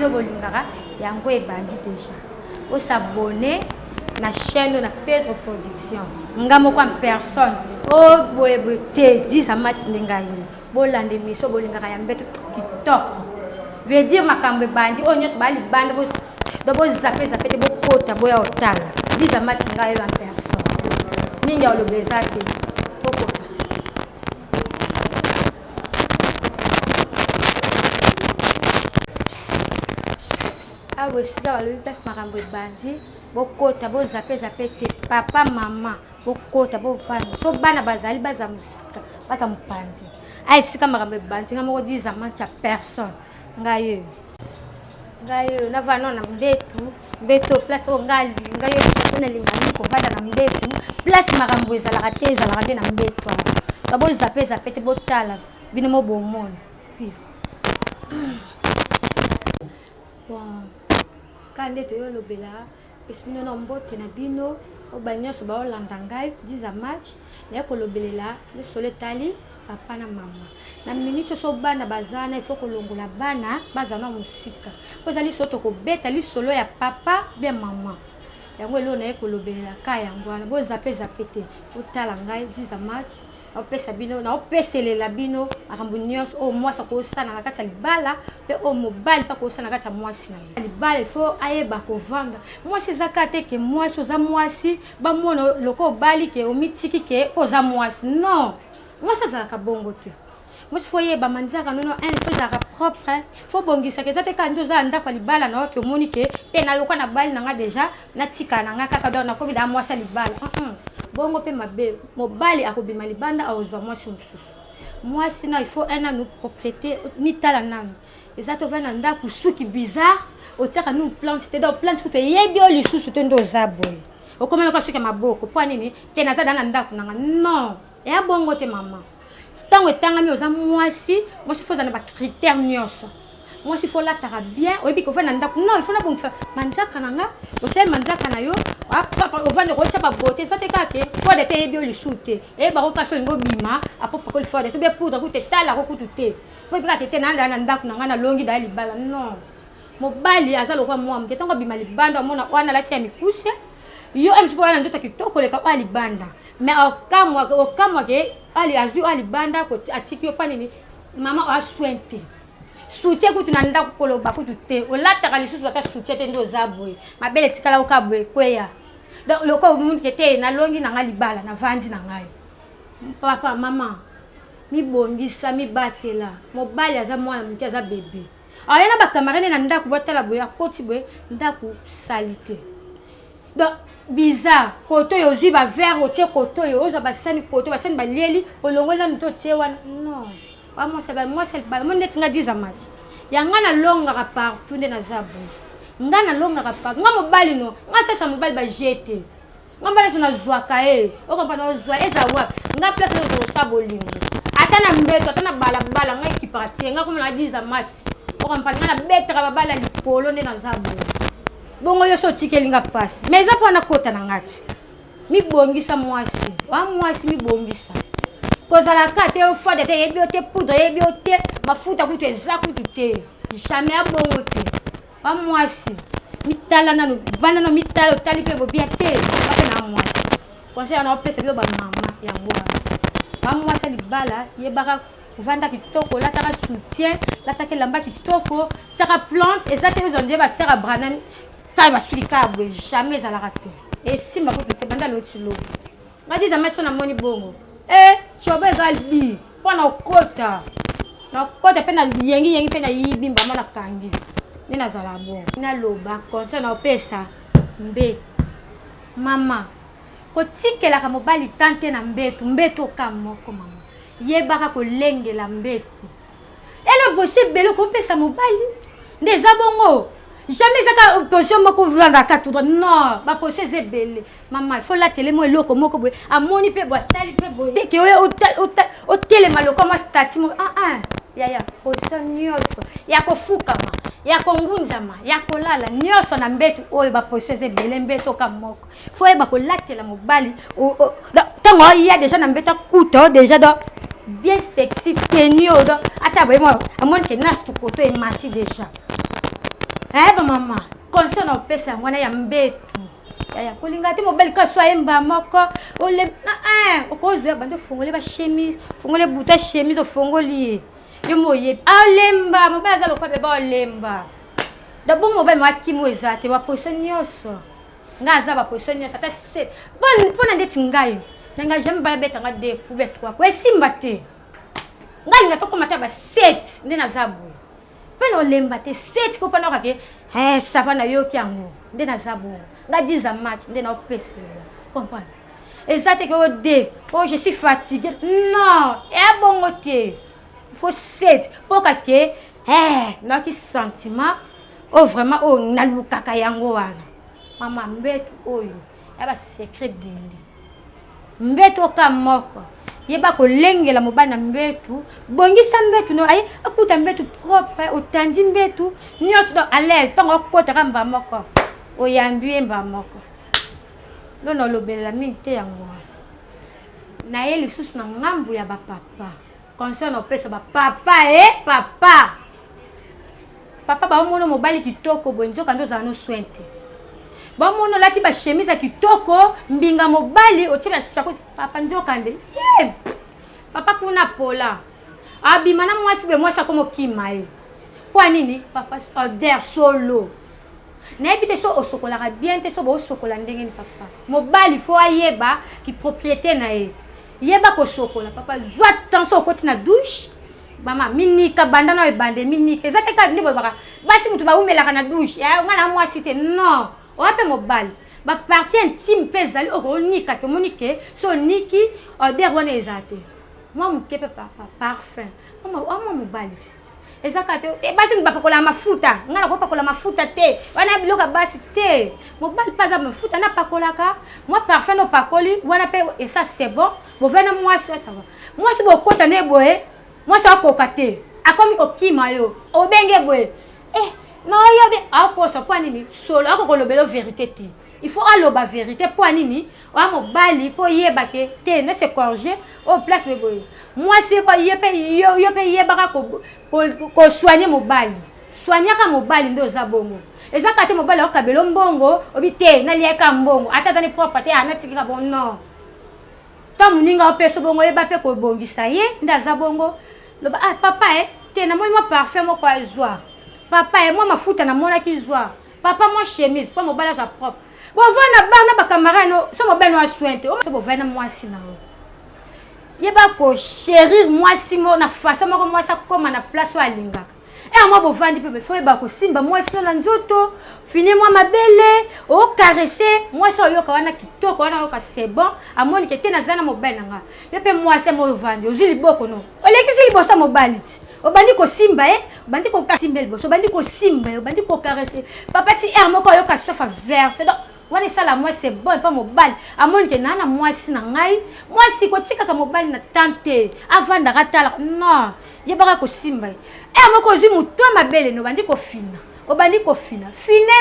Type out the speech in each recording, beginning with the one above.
bino bolingaka yango ebandi déjà. Au s'abonner na chaîne na Pedro Production. Nga moko en personne. Oh boye te 10 amati ndinga yo. Bolande miso bolingaka ya mbeto kitoko. Veut dire makambe bandi o nyos bali bande bo do bo zape te bo kota boya otala. 10 amati nga yo en personne. Mingi ya olobeza te. Tokota. Awe sika balobi place makambo bandi. Bokota bo zape te papa mama bokota bo vana so bana bazali baza musika baza mupanzi ai sika makambe banzi nga moko 10 amati ya personne ngayo na vana na mbeto place o ngali ngayo na lingani ko vada na mbeto place makambo ezalaka te na mbeto babo zape te botala bino mo bomona vive bon kande to yo lobela Espino na mbote na bino obanya so ba olanda ngai 10 amati ya kolobelela le soletali papa na mama na minute so bana bazana il faut kolongola bana bazana musika kozali soto ko beta li solo ya papa bien mama yango elo na ekolobelela ka yango na bo zape te otala ngai 10 amati opesa bino na opeselela bino akambu nyos o mwasa ko sana na kati ya libala pe o mobile pa ko sana na kati ya mwasi na ye libala il faut ayeba ko vanga mwasi zakate ke mwasi oza mwasi ba mona loko bali ke o mitiki ke oza mwasi non mwasi za ka bongo te mwasi faut yeba manzaka nono un faut za propre faut bongisa ke zate ka ndo za nda kwa libala na ke omoni ke pe na loko na bali na nga deja na tika na nga kaka do na komi da mwasi libala bongo pe mabe mobali akobima libanda aozwa mwasi mususu mwasi na il faut un an propriété mitala nanu ezato vana ndaku suki bizarre otiaka nous plante te do plante ko yebi o lisusu te ndo zaboy okomela ka suki maboko po nini te naza dana ndaku nanga non ya bongo te mama tango etangami oza mwasi faut za na ba critères nyonso mwasi faut la tara bien oyebi ko vana ndaku non il faut na bongisa manzaka nanga osai manzaka na yo papa ovande ko tsaba beauté ça te kake faut de te yebi o lisute e ba ko kaso ngo bima apopa ko faut de to be poudre ko te tala ko kutu ko bika te na ndaku nanga na longi da libala non mobali azalo kwa mwa mke tango bima libanda mona wana lati ya mikuse yo emsipo wana ndoto kitoko le ka ali banda mais okamwa ke ali azu ali banda ko atiki yo panini mama a sointe soutien ko tunanda ko koloba ko tute olataka lisusu ata soutien te ndo zaboy mabele tikala ko kabwe kweya donc loko mundu kete na longi na ngali bala na vandi na ngai papa mama mi bongisa mi batela mobali aza mwana mke aza bébé ayana ba camarade na ndaku batala boya koti boye ndaku salite donc bizarre koto yo ziba verre otie koto yo oza basani koto basani balieli olongola nto tie wana non moi c'est pas mon net nga 10 amati ya ngana longa ka partout nde na zabu ngana longa ka partout nga mobali no nga sesa mobali ba jeter nga mbala sona zwaka o kompana zwa eza wa nga place no sabolingo ata na mbeto ata na bala nga ekipate nga comme na 10 amati o kompana na beta ka bala likolo nde na zabu bongo yo so tikelinga passe mais ça pour na kota na ngati mi bongisa mwasi wa mwasi mi bongisa kozala kate o fois de te yebi o te poudre yebi o te mafuta kutu ezaku te jamais abongo te ba mwasi mitala nanu banana mitala otali pe bobia te ba na mwasi conseil na opesa bio ba mama yango ba mwasi libala yebaka vanda kitoko lataka soutien lataka lamba kitoko saka plante ezate uzonje ba sera branam ka ba sulika bo jamais za la raté et simba ko te banda lotulo ngadi za metso na moni bongo chobe galbi pona okota na kota pe na yengi pe na yibimba mala kangi nina zala bon na loba conseil na opesa mbe mama ko tikela ka mobali tante na mbeto ka moko mama yebaka ko lengela mbeto ele possible ko pesa mobali ndeza bongo jamais ça position moko vanda ka tout non ba position zebele mama il faut la télé mo eloko moko boy amoni pe boy tali pe boy te ke o tele maloko ma stati mo ya position nyoso ya kofukama ya kongunzama ya kolala nyoso na mbetu oyo ba position zebele mbeto ka moko faut eba ko latela mobali tango ya déjà na mbeta kuto déjà do bien sexy tenio do ata boy mo amoni ke nas tu koto e mati déjà ba mama conseil na pesa ngwana ya mbetu ya kolinga te mobali ka swa emba moko ole okozwe bando fongole ba chemise fongole buta chemise ofongoli yo moye alemba mobali za lokwa be ba olemba d'abord mobali makimo ezate ba position nyoso ngaza ba position nyoso ata se bon na ndeti ngai nanga jamais ba beta nga de couverture kwa esimba te ngai nga toko mata ba 7 ndena zabu pena olemba te 7 ko pana kake ça va na yo kiango ndena zabu nga 10 à match ndena opesa comprendre exacte que je suis fatiguée non et bon ok il faut 7 pour que na ki sentiment vraiment na lukaka yango wana mama mbetu oyo ya ba secret bindi mbetu ka moko yeba ko lengela mobana mbetu bongisa mbetu no ay akuta mbetu propre otandi mbetu nyos do à l'aise tongo kota kamba moko oyambi mba moko lono lobela minte yango na ye lisusu na ngambu ya ba papa concerne opesa ba papa papa ba mono mobali kitoko bonzo kando za no swente ba mono lati ba chemise kitoko mbinga mobali otiba chako papa nzo kande papa kuna pola abimana mwasi be mwasa komo kimae kwa nini papa order solo na ebite so osokola ka bien te so bo osokola ndenge ni papa mobali fo ayeba ki propriété na ye yeba ko sokola papa zwa tension okoti na douche mama minika banda na ebande minika ezate ka ndibo baka basi mutu ba umela na douche ya ngana mwasi te non ope mobali ba partie intime pezali okonika ke monike so niki order wana ezate moi mukepe papa parfum mama mobali ezaka te basi mbapakola mafuta ngana ko pakola mafuta te wana biloka basi te mobali pas mafuta na pakolaka moi parfum no pakoli wana pe et ça c'est bon bo vena moi ça va moi si bo kota ne boye moi ça koka te akomi okima yo obenge boye non yo be akosa po nini solo akokolobelo vérité te il faut aloba vérité po nini wa mobali po yeba ke te ne se corriger au place me boye moi c'est pas yo pe yeba ko soigner mobali soigner ka mobali ndo za bongo ezaka te mobali okabelo mbongo obite na lieka mbongo ata zani propre te anatikika bon non to muninga opeso bongo yeba pe ko bongisa ye ndaza bongo loba papa te na moi parfum moko azwa papa moi mafuta na mona ki zwa papa moi chemise po mobali za propre bo vana bana ba camarade no so mobali no aswente o so bo vana moi sina yeba ko chérir moi simo na façon moko moi sa koma na place wa lingaka moi bo vandi pe fo yeba ko simba moi sino na nzoto fini moi mabele o caresser moi so yoka wana kitoko wana yoka c'est bon amoni ke tena zana mobali nga yepe moi se mo vandi ozili boko no olekisi liboso mobali obandi ko simba obandi ko kasimba liboso obandi ko simba obandi ko caresser papa ti moko yoka sofa verse donc wana sala moi c'est bon pas mobile amoni ke nana moi si na ngai moi si ko tika ka mobile na tante avanda katala non yebaka ko simba moko zi muto mabele no bandi ko fina obandi ko fina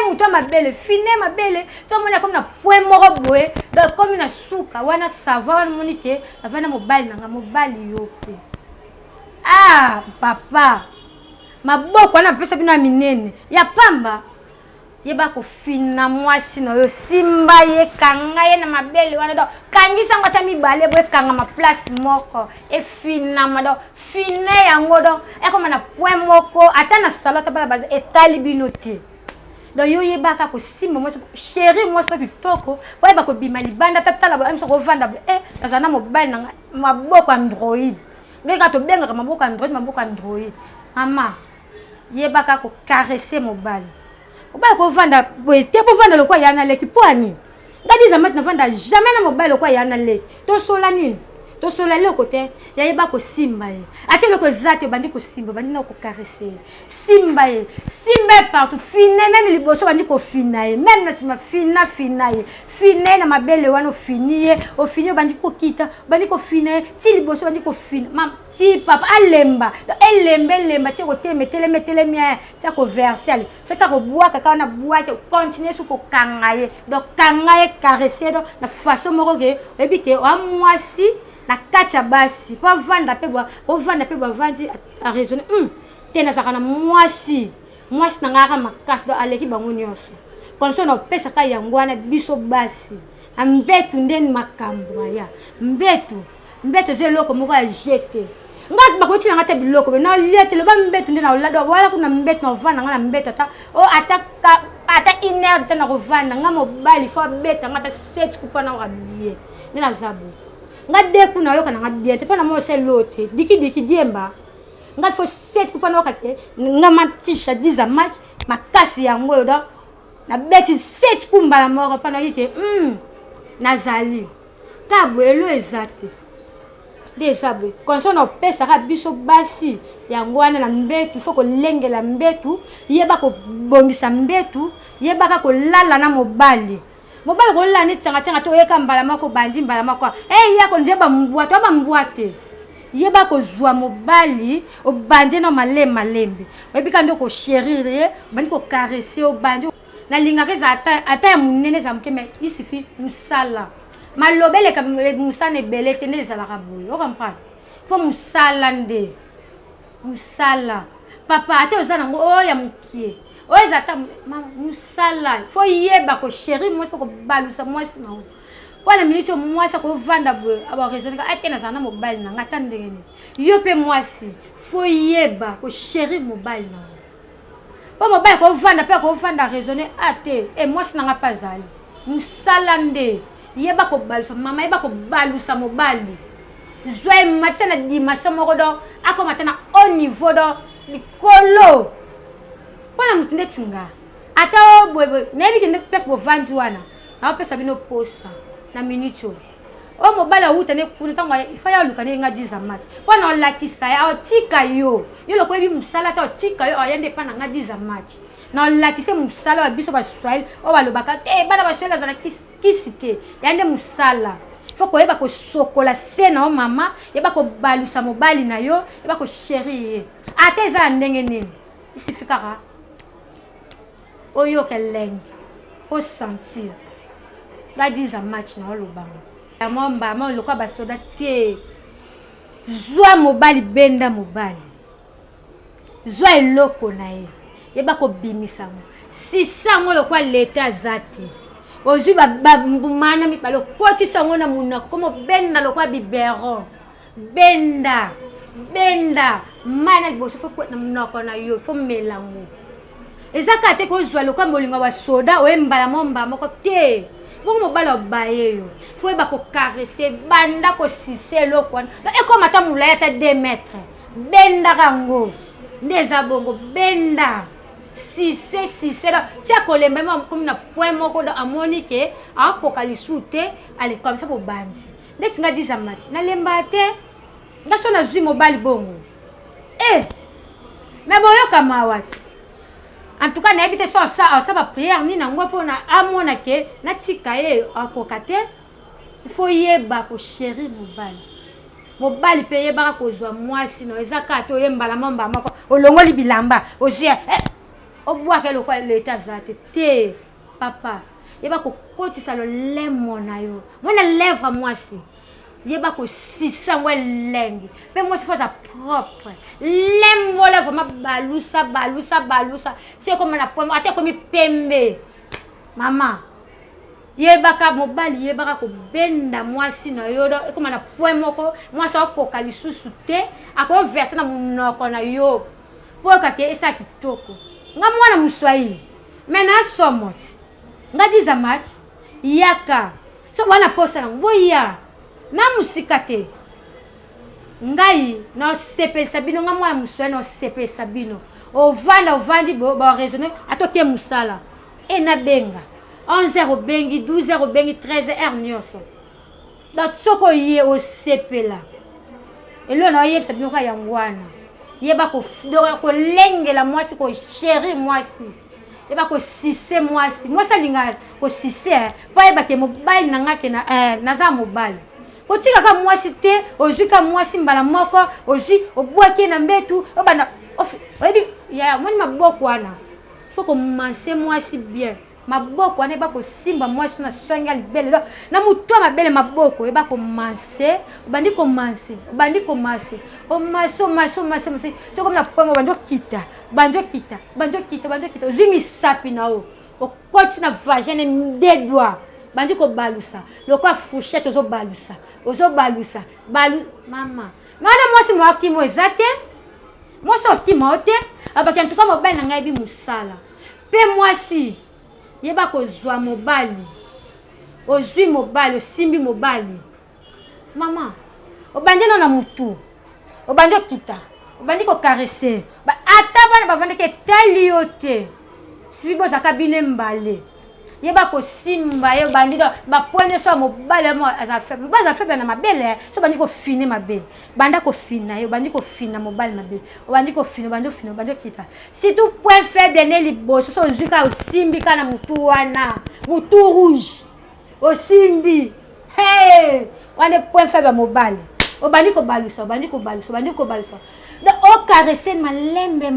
muto mabele so mona comme na point moko boye donc comme na suka wana sava wana monike avana mobile nanga mobile yope papa maboko wana pesa bino minene ya pamba yeba ko fina mwasi no yo simba ye kanga ye na mabele wana do kangisa ngota mibale boye kanga ma place moko fina mado fine yango do comme na point moko ata na salata bala base etali binote do yo yeba ka ko simba mwasi chéri mwasi kitoko fo yeba ko bima libanda tatala ba amso ko vanda nazana mobile na maboko android ngeka to benga ka maboko android mama yeba ka ko caresser mobile oba ko vanda te po vanda lokwa yana leki poani ngadi za mat na vanda jamais na mobile lokwa yana leki to sola nini to sola le côté ya yeba ko simba ate loko zate bandi ko simba bandi na ko caresser simba partout fine même liboso bandi ko fina même na sima fina na mabele wana fini bandi ko kita bandi ko fina ti liboso bandi ko fina mam ti papa alemba elemba ti ko metele mia ça ko verser ça ka ko bois ka na bois que continuer sur ko kangaye donc kangaye caresser donc na façon moko ke ebike wa mwasi na kati ya basi po vanda pe bwa vandi a raisonner tena saka na mwasi mwasi na ngaka makasi do aleki bango nyonso konso na pesa ka yango wana biso basi mbetu ndeni makambo maya mbetu zeloko moko ya jete ngati bakoti na ngata biloko na lete le ba mbetu ndena olado wala kuna mbetu na vana ngana mbetu ata iner tena kovanda nga mobali fo beta ngata 7 kupa na rabie ndena zabu ngade kuna yoka na ngabie te pana mo se lote diki diemba ngati fo 7 kupa na wakate nga matisha 10 match makasi yango yo do na beti 7 kumbala moko pana kike nazali tabwelo ezate desabe konso na pesa ka biso basi yango wana na mbetu foko lengela mbetu yeba ko bongisa mbetu yeba ka ko lala na mobali ko lala ni tsanga to yeka mbala mako bandi mbala mako yako njeba mbwate yeba ko zwa mobali o bandi na malembe webika ndoko chérir bandi ko caresser o bandi na linga keza ata ya munene za mkeme isifi musala malobele ka musane bele tende za la kaboyo o comprendre faut musala papa ate ozana ngo o ya mukie o ezata musala faut yeba ko chéri moi ko balusa moi sino wala minute moi sa ko vanda bo aba raisonner ka ate na sana mobile na ngata ndengene yo pe moi si faut yeba ko chéri mobile na pa mobile ko vanda pe ko vanda raisonner ate e moi sina nga pazali musala nde yeba ko balusa mama yeba ko balusa mobali zwa matisa na dimasio moko do akomata na au niveau do likolo pona mutinde tinga ata bobo nebi kende pesa bo vanzi wana na pesa bino posa na minito o mobala uta ne kuna tanga ifaya lukane nga 10 match pona olakisa ya otika yo lokwe bi musala ta otika yo ayende pana nga 10 match na lakise musala wa biso ba Swahili o balobaka te bana ba Swahili za kisite yande musala foko yeba ko sokola sena o mama yeba ko balusa mobali na yo yeba ko chérie ate za ndenge nini isifikaka oyo keleng o sentir la 10 match na olobanga ya momba mo lokwa ba soda te zwa mobali benda mobali zwa eloko na ye yeba ko bimisa mo si sango lokwa leta zati ozwi ba mbumana mi balo koti sango na munako komo benda lokwa biberon benda mana liboso fo ko na munako na yo fo melango ezaka te ko zwa lokwa molinga wa soda o embala momba moko te bongo mobala baye yo fo yeba ko caresser banda ko sise lokwa e ko mata mulaya ta 2 mètres benda kango ndeza bongo benda sise da tia kolemba ma comme na point moko da amonike a kokalisute ale comme ça pour bandi ndeti nga 10 match na lemba te ngaso na zwi mobile bongo mais boyo kama wati en tout cas na habite so ça ba prière ni na ngopo na amona ke na tika ye akokate il faut yeba ko chéri mobile pe yeba ko zwa mwasi no ezaka to yembala mamba mako olongoli bilamba ozia obwa ke lokwa leta zate te papa yeba ko kotisa lo lemo na yo mona lèvre mwasi yeba ko sisa ngwe lengi pe mwasi faut ça propre lemo lèvre ma balusa c'est comme na pomme ate comme pembe mama yeba ka mobali yeba ko benda mwasi na yo comme na pomme moko mwasi akoka lisusu te ako verser na munoko na yo po ka ke esa kitoko nga mwana Mswahili mena somot nga 10 match yaka so wana posa ngoya na musikate ngai na sepe sabino nga mwana Mswahili na sepe sabino ovandi bo raisonner atoke musala na benga 11h bengi 12h bengi 13h nyonso donc soko ye o sepela elo na ye sabino ka yangwana yeba ko lengela mwasi ko chéri mwasi yeba ko sise mwasi linga ko sise pa yeba ke mobile nanga ke na za mobile ko tika ka mwasi te ozwi ka mwasi mbala moko ozwi obwaki na mbetu obana oyebi ya moni maboko wana faut ko manse mwasi bien maboko wana eba kosimba mwasi na songa libele na mutu mabele maboko eba komanse obandi komanse omanse so comme na pomo banjo kita ozwi misapi na o okoti na vagine ndedwa bandi ko balusa lokwa fourchette ozobalusa mama ngana mwasi mwakimo ezate mwasi okimo te abaki en tout cas mobali na ngai bi musala pe mwasi yeba kozwa mobali ozwi mobali osimbi mobali mama obandi na mutu obandi okita obandi ko caresser ata bana bavandeke tali yote si bozaka bine mbale yeba kosimba ye bandi ba poignet so mobali mo aza faible na mabele so bandi ko finer mabele banda ko fina ye bandi ko fina mobali mabele bandi ko fina bandi kita si tout point faible ne liboso so zika osimbi kana mutu wana mutu rouge osimbi hey wana point faible mobali obandi ko balusa donc o caresser malembe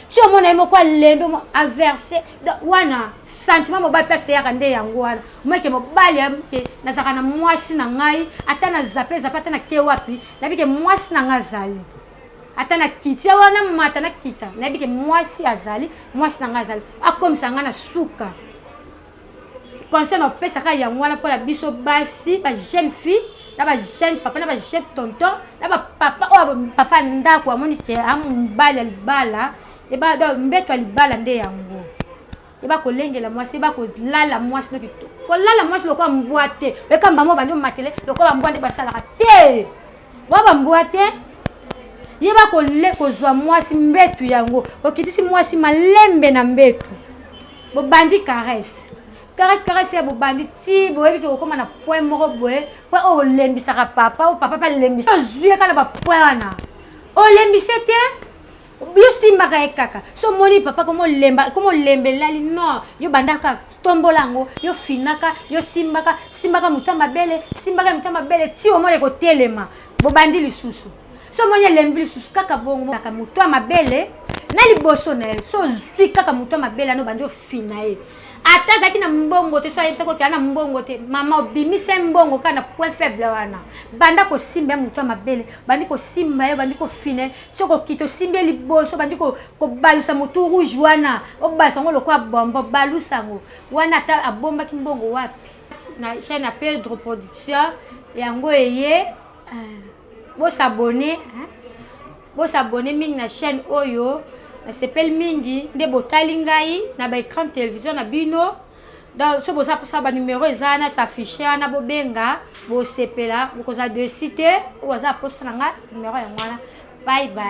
si on a quoi lembe mo averser wana sentiment mobali place ya kande yango wana mweke mobali ke nazaka na mwasi na ngai ata na zape ata na ke wapi na bike mwasi na ngazali ata na kitia wana mata na kita na bike mwasi azali mwasi na ngazali akomisa nga na suka conseil no pesa ka yango wana pour la biso basi ba jeune fille na ba jeune papa na ba jeune tonton na ba papa ndako amoni ke ambala libala eba do mbeto libala nde yango eba kolengela mwasi eba kolala mwasi no kito kolala mwasi lokwa mbwate ekamba mo bandi matele lokwa mbwande basala te baba mbwate yeba kozwa mwasi mbetu yango okitisi mwasi malembe na mbetu bo bandi caresse ya bo bandi ti bo ebi ko koma na point moko boye point o lembisaka papa o papa pa lembisa zuye kana ba point wana o lembise te yo simbaka ekaka so moni papa komo lembelali non yo bandaka tombolango yo finaka yo simbaka mutu mabele ti o mole ko telema bo bandi lisusu so moni lembi lisusu kaka bongo kaka mutu mabele na liboso na so zwi kaka mutu mabele no bandi ofina e ata zaki na mbongo te so ayebisa ko kana mbongo te mama obimise mbongo kana point faible wana banda ko simba mutu mabele bandi ko simba ye bandi ko fine soko kito simbe liboso bandi ko balusa mutu rouge wana obasa ngo lokwa bombo balusango wana ata abomba ki mbongo wapi na chaîne à Pedro Production yango eye bo s'abonner mingi na chaîne oyo s'appelle mingi nde botali ngai na ba écran télévision na bino donc so bosa posa ba numéro ezana s'afficher na bobenga bo sepela bokoza de cité ou za posa nga numéro ya mwana bye bye.